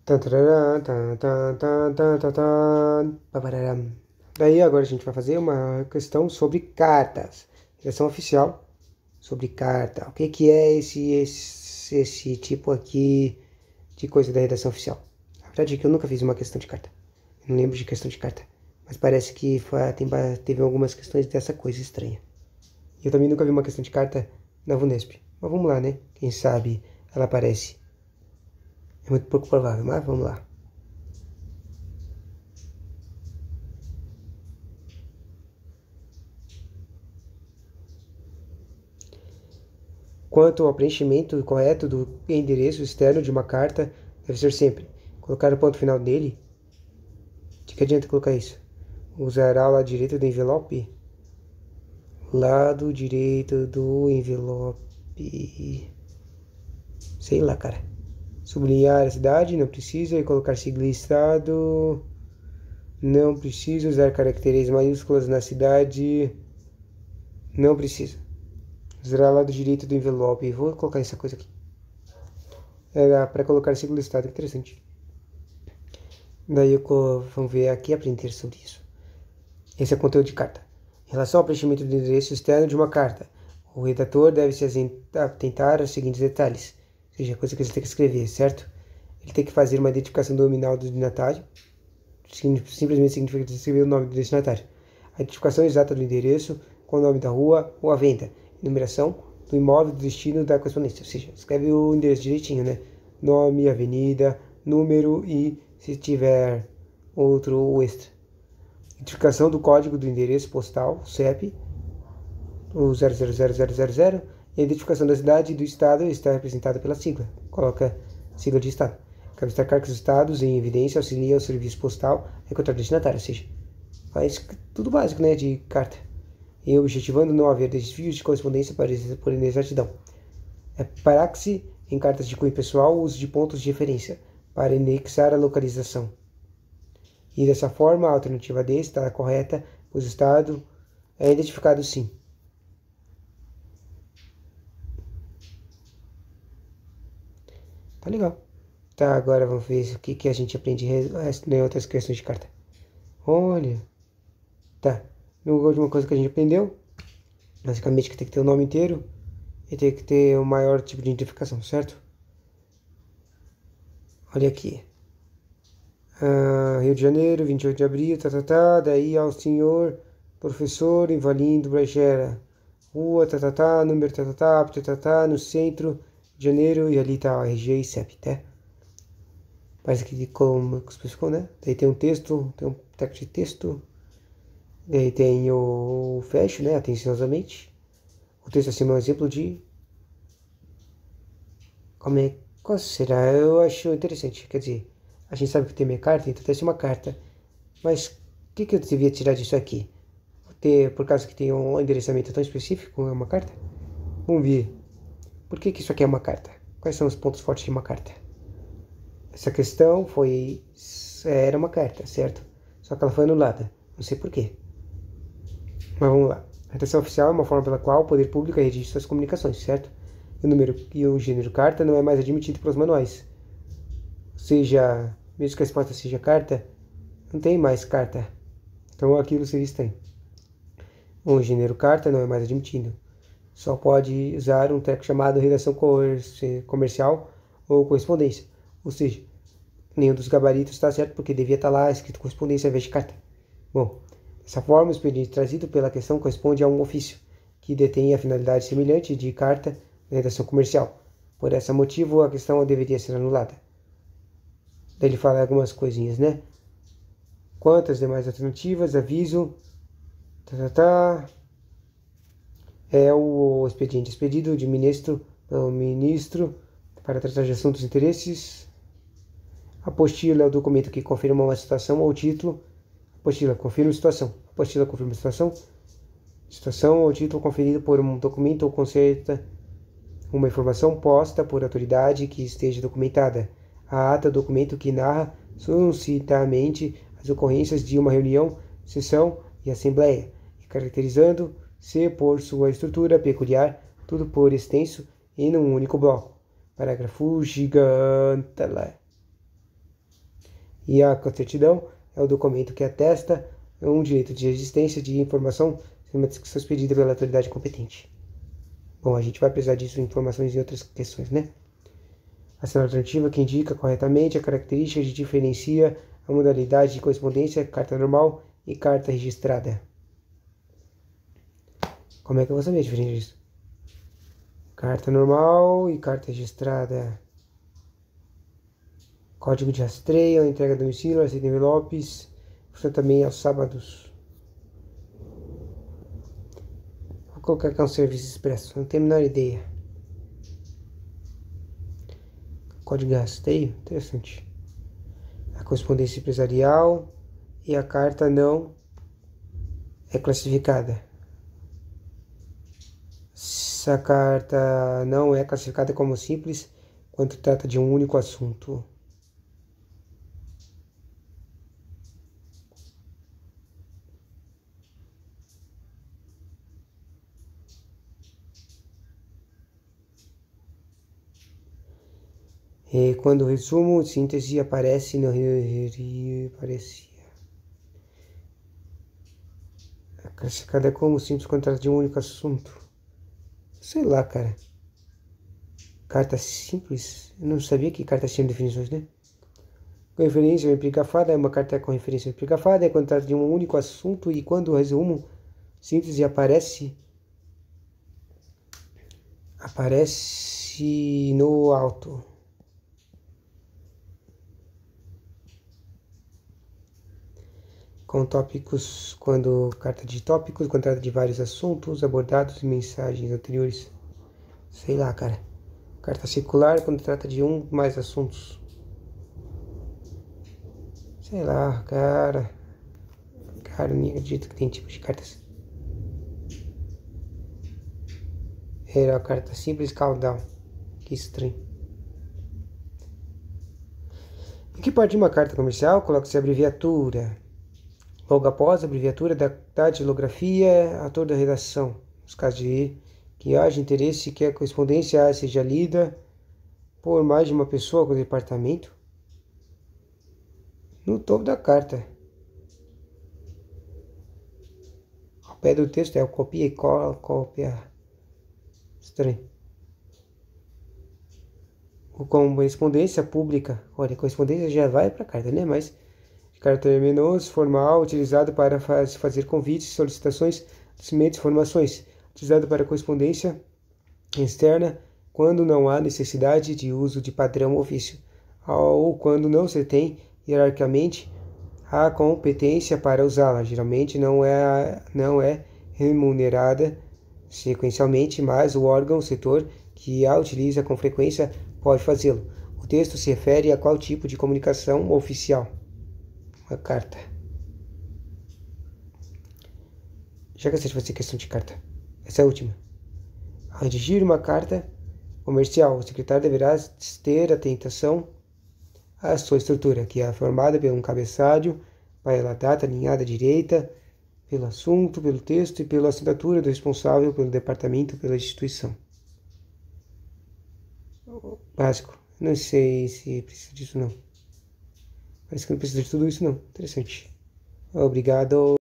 Tantararã, tan, tan, tan, tan, tan, tan, papararam. Daí agora a gente vai fazer uma questão sobre cartas. Questão oficial sobre carta. O que que é esse tipo aqui de coisa da redação oficial? A verdade é que eu nunca fiz uma questão de carta. Eu não lembro de questão de carta. Mas parece que teve algumas questões dessa coisa estranha. E eu também nunca vi uma questão de carta na Vunesp. Mas vamos lá, né? Quem sabe ela aparece. É muito pouco provável, mas vamos lá. Quanto ao preenchimento correto do endereço externo de uma carta, deve ser sempre colocar o ponto final dele. De que adianta colocar isso? Usar o lado direito do envelope. Lado direito do envelope. Sei lá, cara. Sublinhar a cidade, não precisa. E colocar sigla e estado. Não precisa usar caracteres maiúsculas na cidade. Não precisa. Usar o lado direito do envelope. Vou colocar essa coisa aqui. Era para colocar sigla e estado. Interessante. Daí vamos ver aqui aprender sobre isso. Esse é o conteúdo de carta. Em relação ao preenchimento do endereço externo de uma carta, o redator deve se atentar aos seguintes detalhes. Ou seja, a coisa que ele tem que escrever, certo? Ele tem que fazer uma identificação nominal do destinatário. Simplesmente significa escrever o nome do destinatário. A identificação exata do endereço, com o nome da rua ou a venda. Numeração do imóvel do destino da correspondência. Ou seja, escreve o endereço direitinho, né? Nome, avenida, número e, se tiver outro extra. Identificação do código do endereço postal, CEP, o 000000, e a identificação da cidade e do estado está representada pela sigla. Coloca sigla de estado. Cabe destacar que os estados em evidência auxiliam o serviço postal a encontrar destinatário, ou seja, faz tudo básico, né, de carta. E objetivando não haver desvios de correspondência por inexatidão. É praxe em cartas de cunho pessoal o uso de pontos de referência para indexar a localização. E dessa forma, a alternativa D está correta, pois o estado é identificado sim. Tá legal. Tá, agora vamos ver o que a gente aprende em outras questões de carta. Olha. Tá. A última coisa que a gente aprendeu, basicamente que tem que ter o nome inteiro e tem que ter o maior tipo de identificação, certo? Olha aqui. Rio de Janeiro, 28 de abril, daí ao senhor professor Invalindo Bragera, rua, número, no centro de Janeiro, e ali tá a RG e CEP, tá? Parece que como especificou, né? Daí tem um texto, tem um tag de texto, daí tem o fecho, né? Atenciosamente. O texto acima é um exemplo de... Qual será? Eu acho interessante, quer dizer... A gente sabe que tem minha carta, então deve ser uma carta. Mas o que eu devia tirar disso aqui? Por causa que tem um endereçamento tão específico, é uma carta? Vamos ver. Por que isso aqui é uma carta? Quais são os pontos fortes de uma carta? Essa questão era uma carta, certo? Só que ela foi anulada. Não sei por quê. Mas vamos lá. A redação oficial é uma forma pela qual o poder público redige suas comunicações, certo? E o gênero carta não é mais admitido pelos manuais. Ou seja, mesmo que a resposta seja carta, não tem mais carta. Então aquilo seria estranho. O gênero carta não é mais admitido. Só pode usar um treco chamado redação comercial ou correspondência. Ou seja, nenhum dos gabaritos está certo porque devia estar lá escrito correspondência ao invés de carta. Bom, dessa forma, o expediente trazido pela questão corresponde a um ofício que detém a finalidade semelhante de carta na redação comercial. Por esse motivo, a questão deveria ser anulada. Daí ele fala algumas coisinhas, né? Quantas demais alternativas, aviso, é o expediente expedido de ministro pelo ministro para tratar de assuntos e interesses. Apostila é o documento que confirma uma situação ou título. Apostila confirma situação. Apostila confirma situação. Situação ou título conferido por um documento ou conserta uma informação posta por autoridade que esteja documentada. A ata é o documento que narra sucintamente as ocorrências de uma reunião, sessão e assembleia, e caracterizando-se por sua estrutura peculiar, tudo por extenso e num único bloco. Parágrafo gigante. E a certidão é o documento que atesta um direito de existência de informação que são expedida pela autoridade competente. Bom, a gente vai precisar disso em informações em outras questões, né? Assinatura alternativa que indica corretamente a característica que diferencia a modalidade de correspondência, carta normal e carta registrada. Como é que eu vou saber a diferença disso? Carta normal e carta registrada. Código de rastreio, entrega a domicílio, aceita envelopes, funciona também aos sábados. Vou colocar aqui um serviço expresso, não tenho a menor ideia. Código de rastreio, interessante. A correspondência empresarial e a carta não é classificada. Essa carta não é classificada como simples quando trata de um único assunto. E quando o resumo, síntese aparece no aparecia. É classificada como simples quando trata de um único assunto. Sei lá, cara. Carta simples? Eu não sabia que cartas tinham definições, né? Com referência ou empregafada é uma carta com referência empregafada, é quando trata de um único assunto e quando o resumo, síntese aparece no alto. Com tópicos, carta de tópicos, quando trata de vários assuntos abordados em mensagens anteriores. Sei lá, cara. Carta circular, quando trata de um mais assuntos. Sei lá, cara. Cara, nem acredito que tem tipo de cartas. Era a carta simples caudal. Que estranho. Em que parte de uma carta comercial coloca-se a abreviatura? Logo após a abreviatura da datilografia, autor da redação. Nos casos de que haja interesse que a correspondência seja lida por mais de uma pessoa com o departamento. No topo da carta. Ao pé do texto é o copia e cola, cópia. Estranho. O correspondência pública. Olha, a correspondência já vai para a carta, né? Mas caráter luminoso, formal, utilizado para fazer convites, solicitações, documentos, informações. Utilizado para correspondência externa quando não há necessidade de uso de padrão ofício, ou quando não se tem hierarquicamente a competência para usá-la. Geralmente não é remunerada sequencialmente, mas o órgão, o setor que a utiliza com frequência pode fazê-lo. O texto se refere a qual tipo de comunicação oficial? Uma carta. Já cansei de fazer questão de carta. Essa é a última. Ao redigir uma carta comercial, o secretário deverá ter atenção à sua estrutura, que é formada por um cabeçalho, pela data alinhada à direita, pelo assunto, pelo texto e pela assinatura do responsável pelo departamento ou pela instituição. Básico. Não sei se precisa disso, não. Parece que não precisa de tudo isso, não. Interessante. Obrigado.